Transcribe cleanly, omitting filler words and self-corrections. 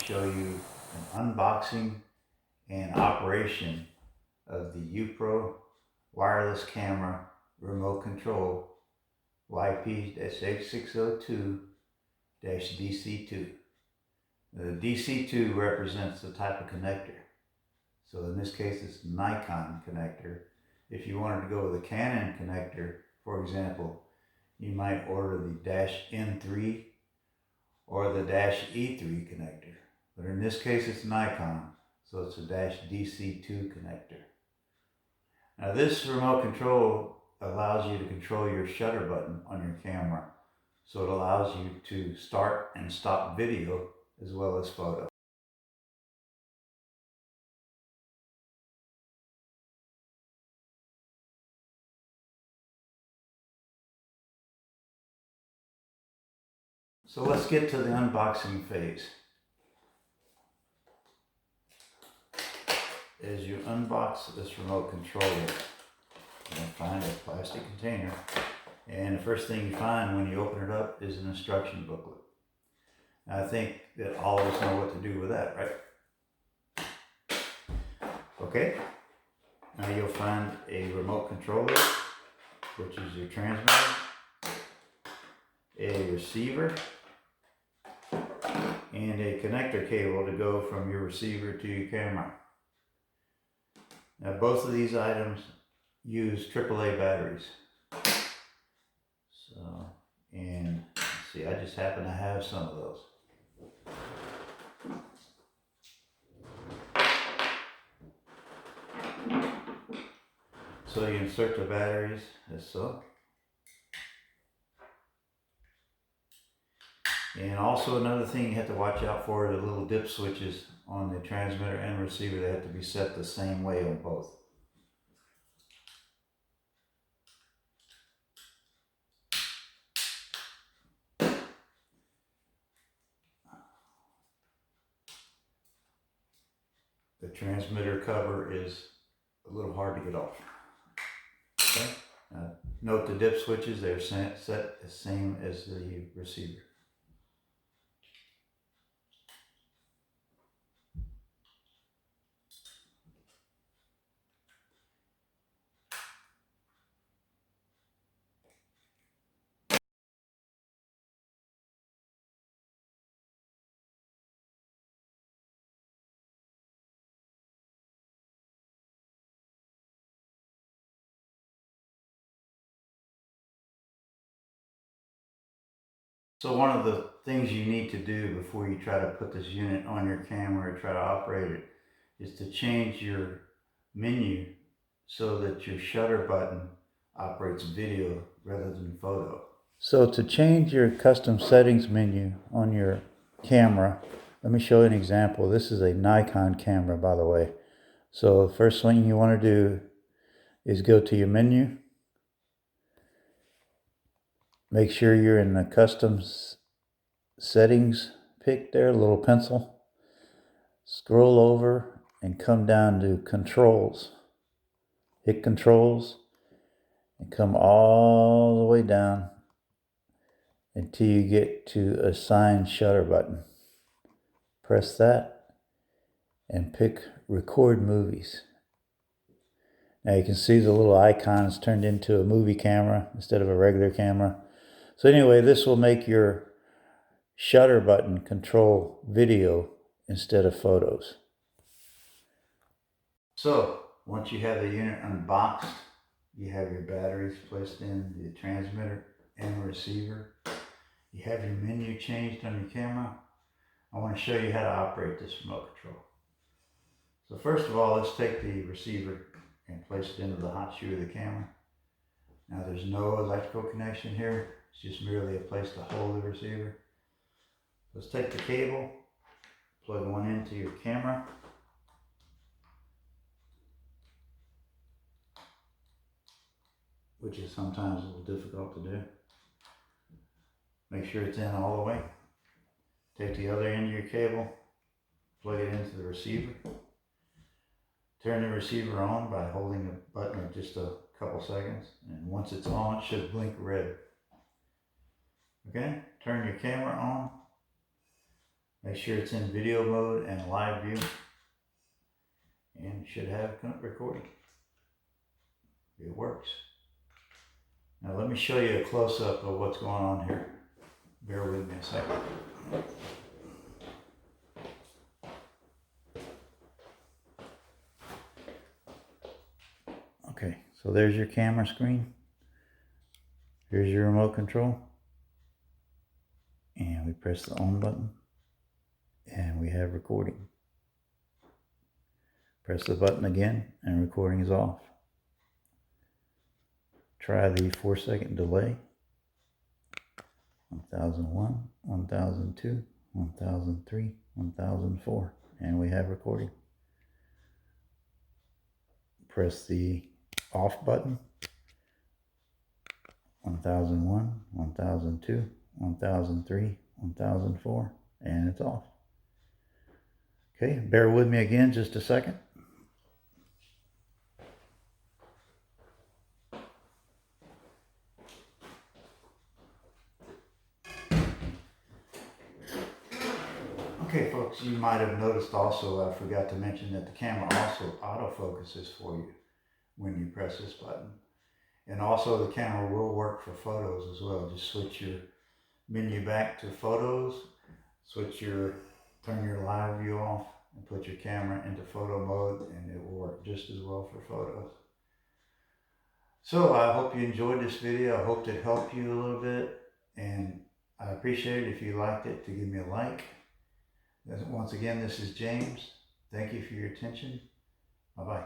show you an unboxing and operation of the YouPro wireless camera remote control YP-860II DC2. The DC2 represents the type of connector. So in this case, it's Nikon connector. If you wanted to go with a Canon connector, for example, you might order the -N3 or the -E3 connector. But in this case, it's Nikon, so it's a -DC2 connector. Now this remote control allows you to control your shutter button on your camera. So it allows you to start and stop video as well as photo. So let's get to the unboxing phase. As you unbox this remote controller, you're going to find a plastic container, and the first thing you find when you open it up is an instruction booklet. Now, I think that all of us know what to do with that, right? Okay, now you'll find a remote controller, which is your transmitter, a receiver, and a connector cable to go from your receiver to your camera. Now both of these items use AAA batteries. So, and let's see, I just happen to have some of those. So you insert the batteries as so. And also another thing you have to watch out for are the little dip switches on the transmitter and receiver. They have to be set the same way on both. The transmitter cover is a little hard to get off. Okay? Note the dip switches, they're set the same as the receiver. So one of the things you need to do before you try to put this unit on your camera or try to operate it is to change your menu so that your shutter button operates video rather than photo. So to change your custom settings menu on your camera, let me show you an example. This is a Nikon camera, by the way. So the first thing you want to do is go to your menu. Make sure you're in the custom settings pick there, little pencil. Scroll over and come down to controls. Hit controls and come all the way down until you get to assign shutter button. Press that and pick record movies. Now you can see the little icons turned into a movie camera instead of a regular camera. So anyway, this will make your shutter button control video instead of photos. So once you have the unit unboxed, you have your batteries placed in the transmitter and receiver. You have your menu changed on your camera. I want to show you how to operate this remote control. So first of all, let's take the receiver and place it into the hot shoe of the camera. Now there's no electrical connection here. It's just merely a place to hold the receiver. Let's take the cable, plug one into your camera. Which is sometimes a little difficult to do. Make sure it's in all the way. Take the other end of your cable, plug it into the receiver. Turn the receiver on by holding the button for just a couple seconds, and once it's on, it should blink red. Okay, turn your camera on. Make sure it's in video mode and live view. And you should have recording. It works. Now let me show you a close-up of what's going on here. Bear with me a second. Okay, so there's your camera screen. Here's your remote control. And we press the on button. And we have recording. Press the button again and recording is off. Try the 4-second delay. 1001, 1002, 1003, 1004, and we have recording. Press the off button. 1001, 1002, 1003, 1004, and it's off. Okay, bear with me again just a second. Okay folks, you might have noticed also, I forgot to mention that the camera also autofocuses for you when you press this button. And also the camera will work for photos as well. Just switch your menu back to photos, turn your live view off and put your camera into photo mode and it will work just as well for photos. So I hope you enjoyed this video. I hope it helped you a little bit, and I appreciate it if you liked it to give me a like. Once again, this is James. Thank you for your attention. Bye-bye.